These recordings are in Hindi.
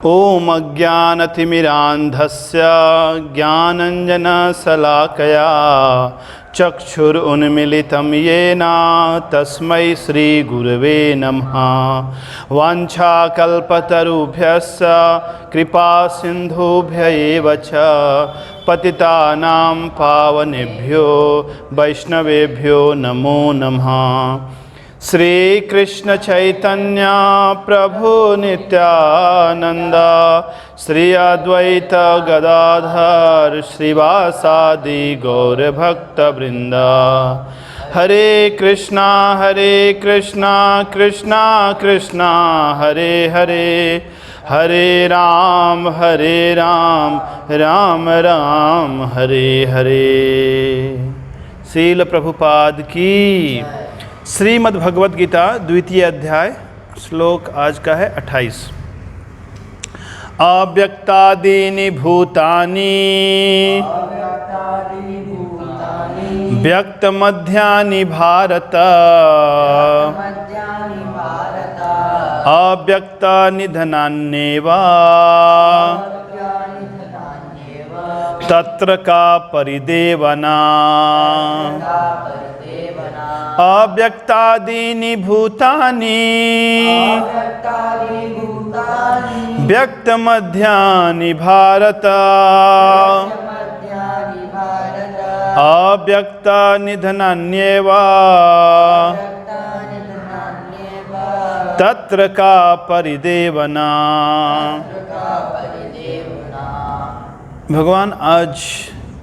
ओम अज्ञानतिमिरान्धस्य ज्ञानञ्जनशलाकया चक्षुरुन्मीलितं येन तस्मै श्रीगुरवे नमः। वाञ्छाकल्पतरुभ्यश्च कृपासिन्धुभ्य एव च पतितानां पावनेभ्यो वैष्णवेभ्यो नमो नमः। श्री कृष्ण चैतन्य प्रभु नित्यानंद श्री अद्वैत गदाधर श्रीवासादि गौर भक्त वृंद। हरे कृष्णा कृष्णा कृष्णा हरे हरे, हरे राम राम राम हरे हरे। श्रील प्रभुपाद की। श्रीमद् भगवद गीता द्वितीय अध्याय श्लोक आज का है 28। अव्यक्तादीनि भूतानि व्यक्तमध्यानि भारत अव्यक्तनिधनान्येव तत्र का परिदेवना। अव्यक्तादीनि भूतानि व्यक्तमध्यानि भारत अव्यक्तनिधनान्येव तत्र का परिदेवना। भगवान आज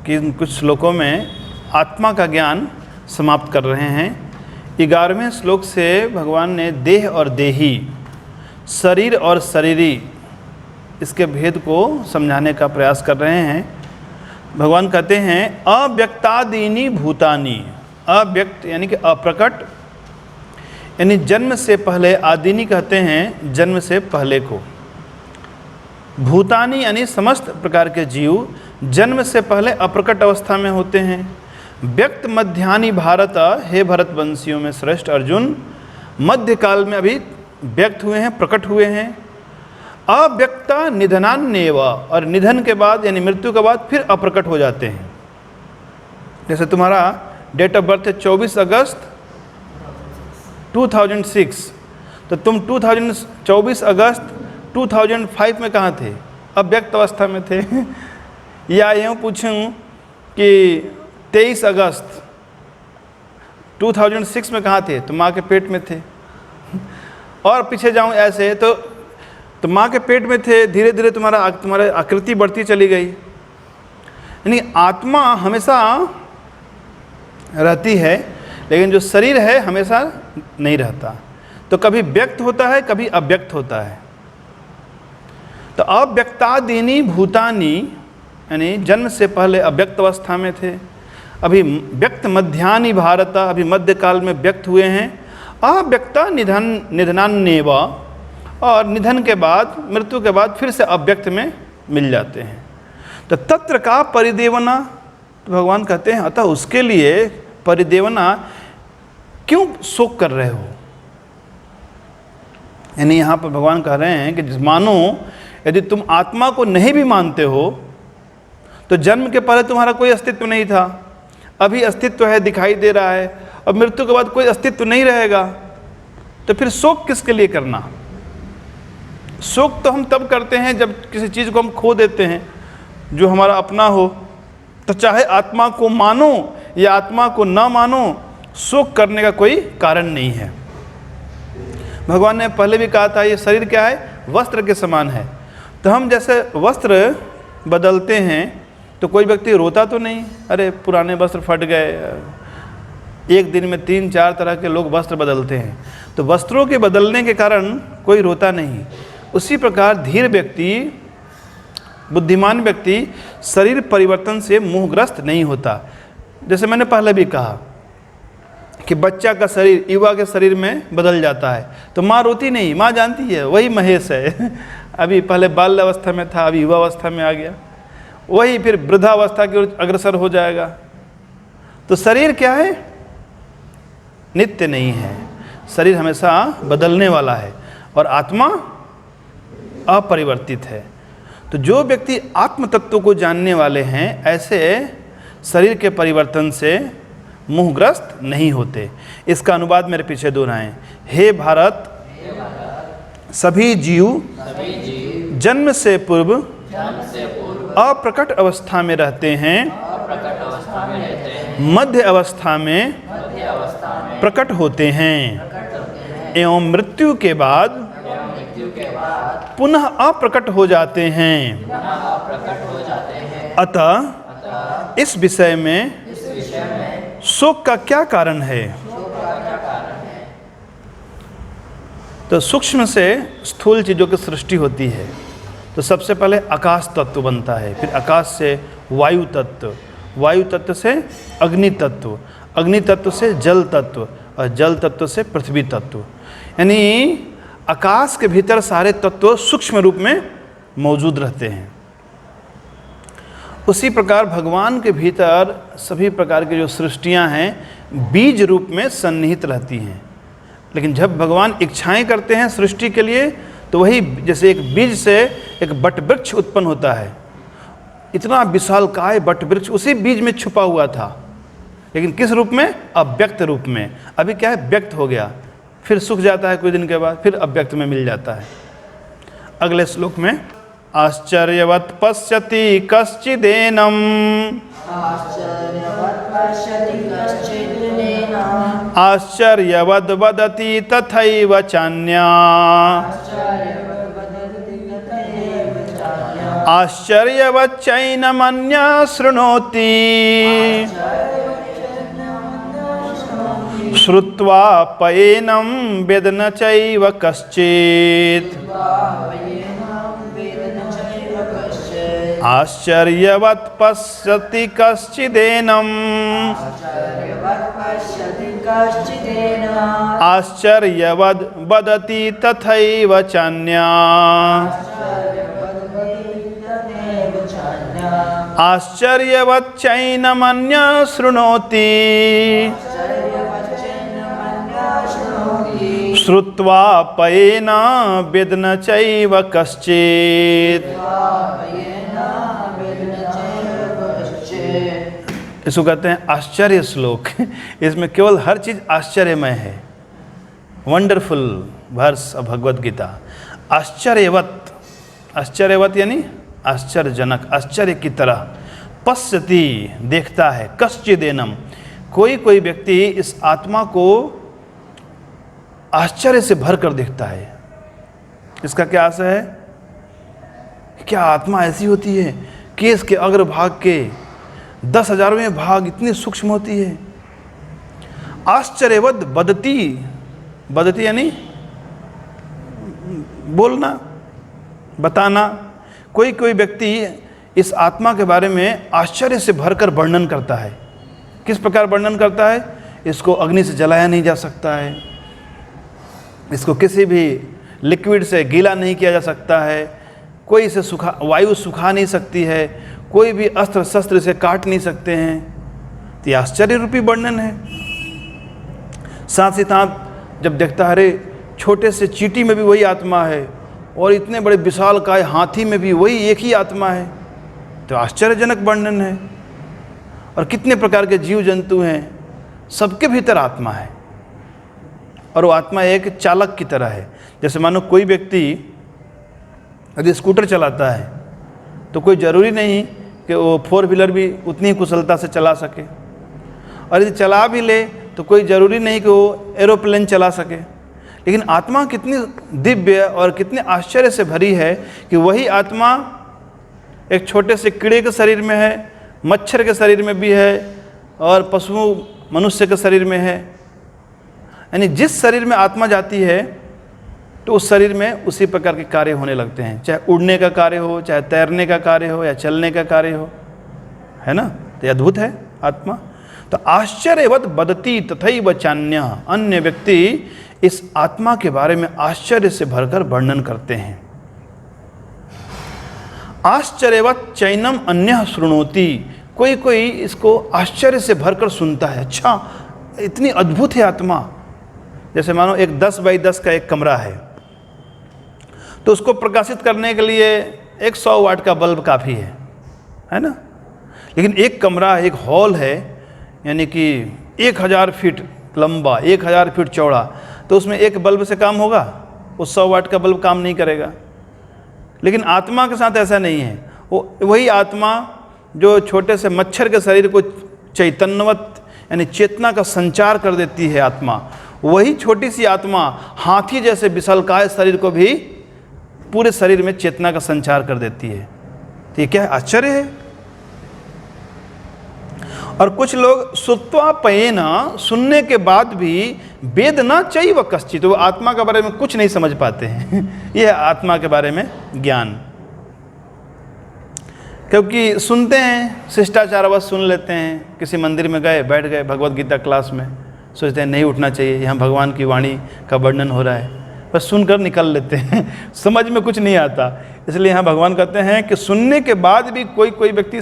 के कुछ श्लोकों में आत्मा का ज्ञान समाप्त कर रहे हैं। 11वें श्लोक से भगवान ने देह और देही, शरीर और शरीरी, इसके भेद को समझाने का प्रयास कर रहे हैं। भगवान कहते हैं अव्यक्तादीनि भूतानि। अव्यक्त यानी कि अप्रकट, यानी जन्म से पहले। आदीनि कहते हैं जन्म से पहले को। भूतानि यानी समस्त प्रकार के जीव जन्म से पहले अप्रकट अवस्था में होते हैं। व्यक्त मध्यानि भारत, हे भरतवंशियों में श्रेष्ठ अर्जुन, मध्यकाल में अभी व्यक्त हुए हैं, प्रकट हुए हैं। अव्यक्त निधनान्येव, और निधन के बाद यानी मृत्यु के बाद फिर अप्रकट हो जाते हैं। जैसे तुम्हारा डेट ऑफ बर्थ है 24 अगस्त 2006, तो तुम 24 अगस्त 2005 में कहाँ थे? अव्यक्त अवस्था में थे। या यूँ पूछूँ कि 23 अगस्त 2006 में कहाँ थे? तो माँ के पेट में थे। और पीछे जाऊँ ऐसे तो माँ के पेट में थे, धीरे धीरे तुम्हारा आकृति बढ़ती चली गई। यानी आत्मा हमेशा रहती है, लेकिन जो शरीर है हमेशा नहीं रहता। तो कभी व्यक्त होता है, कभी अव्यक्त होता है। तो अव्यक्तादीनि भूतानि यानी जन्म से पहले अव्यक्त अवस्था में थे। अभी व्यक्त मध्यानि भारत, अभी मध्य काल में व्यक्त हुए हैं। अव्यक्त निधनान्येव, और निधन के बाद, मृत्यु के बाद फिर से अव्यक्त में मिल जाते हैं। तो तत्र का परिदेवना, तो भगवान कहते हैं अतः उसके लिए परिदेवना, क्यों शोक कर रहे हो? यानी यहाँ पर भगवान कह रहे हैं कि मानो यदि तुम आत्मा को नहीं भी मानते हो तो जन्म के पहले तुम्हारा कोई अस्तित्व नहीं था, अभी अस्तित्व है, दिखाई दे रहा है, और मृत्यु के बाद कोई अस्तित्व नहीं रहेगा। तो फिर शोक किसके लिए करना? शोक तो हम तब करते हैं जब किसी चीज़ को हम खो देते हैं जो हमारा अपना हो। तो चाहे आत्मा को मानो या आत्मा को ना मानो, शोक करने का कोई कारण नहीं है। भगवान ने पहले भी कहा था ये शरीर क्या है? वस्त्र के समान है। तो हम जैसे वस्त्र बदलते हैं तो कोई व्यक्ति रोता तो नहीं, अरे पुराने वस्त्र फट गए। एक दिन में 3-4 तरह के लोग वस्त्र बदलते हैं, तो वस्त्रों के बदलने के कारण कोई रोता नहीं। उसी प्रकार धीर व्यक्ति, बुद्धिमान व्यक्ति शरीर परिवर्तन से मोहग्रस्त नहीं होता। जैसे मैंने पहले भी कहा कि बच्चा का शरीर युवा के शरीर में बदल जाता है, तो माँ रोती नहीं, माँ जानती है वही महेश है। अभी पहले बाल्य अवस्था में था, अभी युवा अवस्था में आ गया, वही फिर वृद्धावस्था की ओर अग्रसर हो जाएगा। तो शरीर क्या है? नित्य नहीं है, शरीर हमेशा बदलने वाला है। और आत्मा अपरिवर्तित है। तो जो व्यक्ति आत्म तत्व को जानने वाले हैं ऐसे शरीर के परिवर्तन से मोहग्रस्त नहीं होते। इसका अनुवाद मेरे पीछे दोहराएं। हे भारत, सभी जीव जन्म से पूर्व अप्रकट अवस्था में रहते हैं, मध्य अवस्था में प्रकट होते हैं एवं मृत्यु के बाद पुनः अप्रकट हो जाते हैं। अतः इस विषय में शोक का क्या कारण है? तो सूक्ष्म से स्थूल चीज़ों की सृष्टि होती है। तो सबसे पहले आकाश तत्व बनता है, फिर आकाश से वायु तत्व, वायु तत्व से अग्नि तत्व, अग्नि तत्व से जल तत्व और जल तत्व से पृथ्वी तत्व। यानी आकाश के भीतर सारे तत्व सूक्ष्म रूप में मौजूद रहते हैं। उसी प्रकार भगवान के भीतर सभी प्रकार की जो सृष्टियां हैं बीज रूप में सन्निहित रहती हैं। लेकिन जब भगवान इच्छाएं करते हैं सृष्टि के लिए तो वही जैसे एक बीज से एक वटवृक्ष उत्पन्न होता है, इतना विशालकाय वटवृक्ष उसी बीज में छुपा हुआ था, लेकिन किस रूप में? अव्यक्त रूप में। अभी क्या है? व्यक्त हो गया, फिर सूख जाता है कुछ दिन के बाद, फिर अव्यक्त में मिल जाता है। अगले श्लोक में आश्चर्यवत् पश्यति कश्चिदेनम्, आश्चर्यवद् वदति तथैव चान्या, आश्चर्यवच्चैनमन्यः शृणोति, श्रुत्वा पयेनं वेद न चैव कश्चित्, आश्चर्यवत् पश्यति कश्चिदेनम्, आश्चर्यवद् वदति तथैव चान्या, आश्चर्यवच्चैनमन्यः शृणोति, श्रुत्वा पयेन वेद न चैव कश्चित्। इसको कहते हैं आश्चर्य श्लोक। इसमें केवल हर चीज़ आश्चर्यमय है। Wonderful verse of Bhagavad Gita. आश्चर्यवत, आश्चर्यवत यानी आश्चर्यजनक, आश्चर्य की तरह। पश्यति देखता है, कश्चिदेनम कोई कोई व्यक्ति इस आत्मा को आश्चर्य से भर कर देखता है। इसका क्या आशय है? क्या आत्मा ऐसी होती है कि इसके अग्रभाग के 10,000वें भाग इतनी सूक्ष्म होती है। आश्चर्यवद बदती, बदती यानी बोलना, बताना। कोई कोई व्यक्ति इस आत्मा के बारे में आश्चर्य से भरकर वर्णन करता है। किस प्रकार वर्णन करता है? इसको अग्नि से जलाया नहीं जा सकता है, इसको किसी भी लिक्विड से गीला नहीं किया जा सकता है, कोई इसे सुखा, वायु सुखा नहीं सकती है, कोई भी अस्त्र शस्त्र से काट नहीं सकते हैं। तो ये आश्चर्य रूपी वर्णन है। साथ ही साथ जब देखता है अरे छोटे से चींटी में भी वही आत्मा है और इतने बड़े विशालकाय हाथी में भी वही एक ही आत्मा है, तो आश्चर्यजनक वर्णन है। और कितने प्रकार के जीव जंतु हैं, सबके भीतर आत्मा है। और वो आत्मा एक चालक की तरह है। जैसे मानो कोई व्यक्ति यदि स्कूटर चलाता है तो कोई ज़रूरी नहीं कि वो 4 व्हीलर भी उतनी ही कुशलता से चला सके, और यदि चला भी ले तो कोई ज़रूरी नहीं कि वो एरोप्लेन चला सके। लेकिन आत्मा कितनी दिव्य और कितने आश्चर्य से भरी है कि वही आत्मा एक छोटे से कीड़े के शरीर में है, मच्छर के शरीर में भी है और पशु मनुष्य के शरीर में है। यानी जिस शरीर में आत्मा जाती है तो उस शरीर में उसी प्रकार के कार्य होने लगते हैं, चाहे उड़ने का कार्य हो, चाहे तैरने का कार्य हो, या चलने का कार्य हो, है ना। तो अद्भुत है आत्मा। तो आश्चर्यवत बदती तथैव चान्य, अन्य व्यक्ति इस आत्मा के बारे में आश्चर्य से भरकर वर्णन करते हैं। आश्चर्यवत चैनम अन्य शृणोति, कोई कोई इसको आश्चर्य से भरकर सुनता है। अच्छा, इतनी अद्भुत है आत्मा। जैसे मानो एक 10 बाई 10 का एक कमरा है, तो उसको प्रकाशित करने के लिए एक 100 वाट का बल्ब काफ़ी है ना। लेकिन एक कमरा, एक हॉल है, यानी कि 1000 फीट लंबा, 1000 फीट चौड़ा, तो उसमें एक बल्ब से काम होगा? उस 100 वाट का बल्ब काम नहीं करेगा। लेकिन आत्मा के साथ ऐसा नहीं है। वही आत्मा जो छोटे से मच्छर के शरीर को चैतन्यवत यानी चेतना का संचार कर देती है आत्मा, वही छोटी सी आत्मा हाथी जैसे विशालकाय शरीर को भी पूरे शरीर में चेतना का संचार कर देती है। तो ये क्या आश्चर्य है। और कुछ लोग सुत्वापयेन, सुनने के बाद भी वेद न चैव कश्चित, वो आत्मा के बारे में कुछ नहीं समझ पाते हैं। यह है आत्मा के बारे में ज्ञान। क्योंकि सुनते हैं, शिष्टाचारवश सुन लेते हैं, किसी मंदिर में गए, बैठ गए भगवत गीता क्लास में, सोचते हैं नहीं उठना चाहिए, यहाँ भगवान की वाणी का वर्णन हो रहा है, बस सुनकर निकल लेते हैं। समझ में कुछ नहीं आता। इसलिए यहाँ भगवान कहते हैं कि सुनने के बाद भी कोई व्यक्ति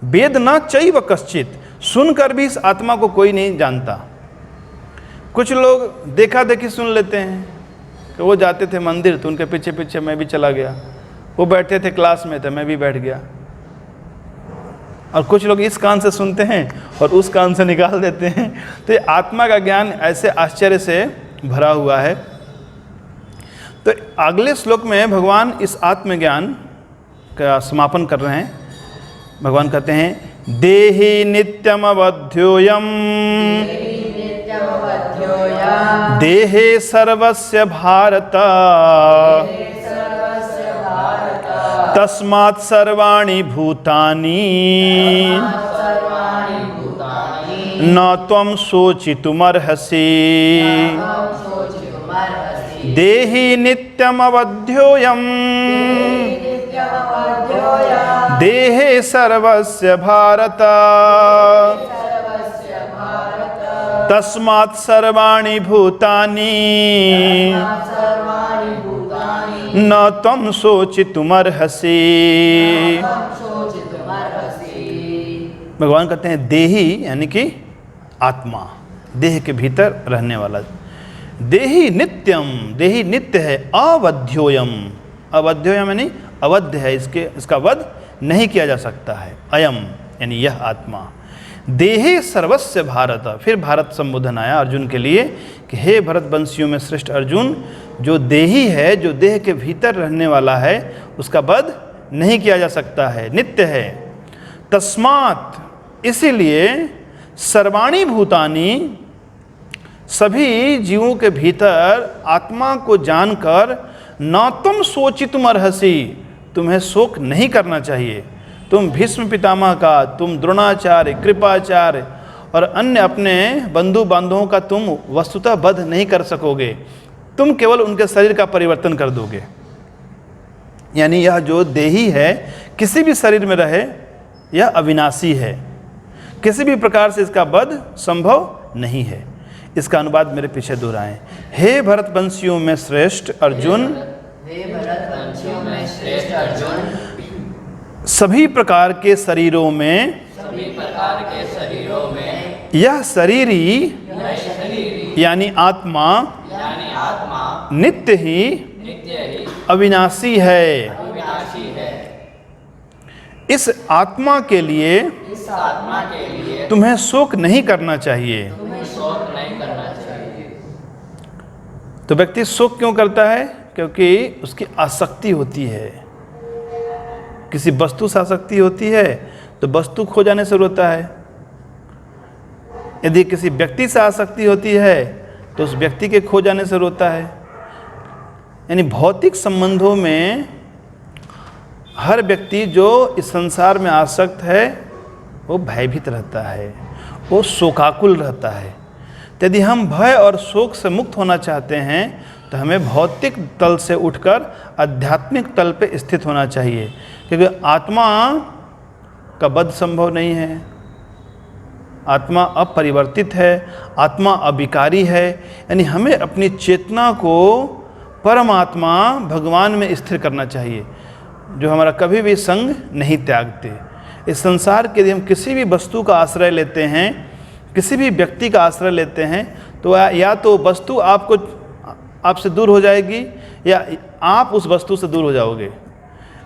वेद न चैव कश्चित, सुनकर भी इस आत्मा को कोई नहीं जानता। कुछ लोग देखा देखी सुन लेते हैं कि वो जाते थे मंदिर तो उनके पीछे पीछे मैं भी चला गया, वो बैठे थे क्लास में तो मैं भी बैठ गया। और कुछ लोग इस कान से सुनते हैं और उस कान से निकाल देते हैं। तो ये आत्मा का ज्ञान ऐसे आश्चर्य से भरा हुआ है। तो अगले श्लोक में भगवान इस आत्मज्ञान का समापन कर रहे हैं। भगवान कहते हैं देहि नित्यम अवध्योयम देहे सर्वस्य भारत तस्मात् सर्वाणि भूतानि न त्वं शोचितुमर्हसि देहि नित्यम अवध्योयम देहे सर्वस्य भारत तस्मात् सर्वाणि भूतानि न त्वं शोचितुमर्हसि। भगवान कहते हैं देही यानी कि आत्मा, देह के भीतर रहने वाला। देही नित्यम, देही नित्य है। अवध्योयम, अवध्योयम यानी अवध्य है, इसका वध नहीं किया जा सकता है। अयम यानी यह आत्मा। देहे सर्वस्य भारत, फिर भारत संबोधन आया अर्जुन के लिए कि हे भरतवंशियों में श्रेष्ठ अर्जुन, जो देही है, जो देह के भीतर रहने वाला है, उसका वध नहीं किया जा सकता है, नित्य है। तस्मात्, इसीलिए सर्वाणि भूतानि, सभी जीवों के भीतर आत्मा को जानकर न तुम शोचितुमर्हसि, तुम्हें शोक नहीं करना चाहिए। तुम भीष्म पितामह का, तुम द्रोणाचार्य, कृपाचार्य और अन्य अपने बंधु बांधवों का तुम वस्तुतः वध नहीं कर सकोगे, तुम केवल उनके शरीर का परिवर्तन कर दोगे। यानी यह जो देही है, किसी भी शरीर में रहे, यह अविनाशी है, किसी भी प्रकार से इसका वध संभव नहीं है। इसका अनुवाद मेरे पीछे दोहराएं। हे भरतवंशियों में श्रेष्ठ अर्जुन, सभी प्रकार के शरीरों में यह शरीरी यानी आत्मा नित्य ही अविनाशी है। इस आत्मा के लिए तुम्हें शोक नहीं करना चाहिए। तो व्यक्ति शोक क्यों करता है? क्योंकि उसकी आसक्ति होती है, किसी वस्तु से आसक्ति होती है तो वस्तु खो जाने से रोता है। यदि किसी व्यक्ति से आसक्ति होती है तो उस व्यक्ति के खो जाने से रोता है। यानी भौतिक संबंधों में हर व्यक्ति जो इस संसार में आसक्त है वो भयभीत रहता है, वो शोकाकुल रहता है। यदि हम भय और शोक से मुक्त होना चाहते हैं तो हमें भौतिक तल से उठकर आध्यात्मिक तल पे स्थित होना चाहिए, क्योंकि आत्मा का वध संभव नहीं है, आत्मा अपरिवर्तित है, आत्मा अविकारी है। यानी हमें अपनी चेतना को परमात्मा भगवान में स्थिर करना चाहिए, जो हमारा कभी भी संग नहीं त्यागते। इस संसार के यदि हम किसी भी वस्तु का आश्रय लेते हैं, किसी भी व्यक्ति का आश्रय लेते हैं, तो या तो वस्तु आपको आपसे दूर हो जाएगी या आप उस वस्तु से दूर हो जाओगे।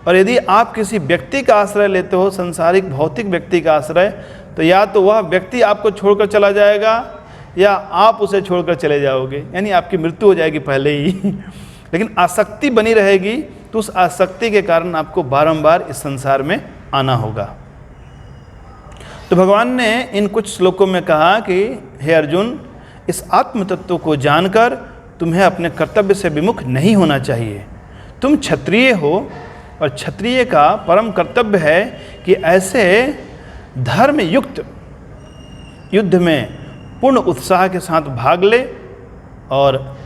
और यदि आप किसी व्यक्ति का आश्रय लेते हो, संसारिक भौतिक व्यक्ति का आश्रय, तो या तो वह व्यक्ति आपको छोड़कर चला जाएगा या आप उसे छोड़कर चले जाओगे, यानी आपकी मृत्यु हो जाएगी पहले ही। लेकिन आसक्ति बनी रहेगी तो उस आसक्ति के कारण आपको बारंबार इस संसार में आना होगा। तो भगवान ने इन कुछ श्लोकों में कहा कि हे अर्जुन, इस आत्म तत्व को जानकर तुम्हें अपने कर्तव्य से विमुख नहीं होना चाहिए। तुम क्षत्रिय हो और क्षत्रिय का परम कर्तव्य है कि ऐसे धर्म युक्त युद्ध में पूर्ण उत्साह के साथ भाग ले, और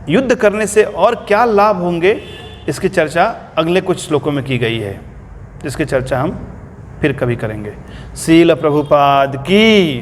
युद्ध करने से और क्या लाभ होंगे इसकी चर्चा अगले कुछ श्लोकों में की गई है, जिसकी चर्चा हम फिर कभी करेंगे। श्रील प्रभुपाद की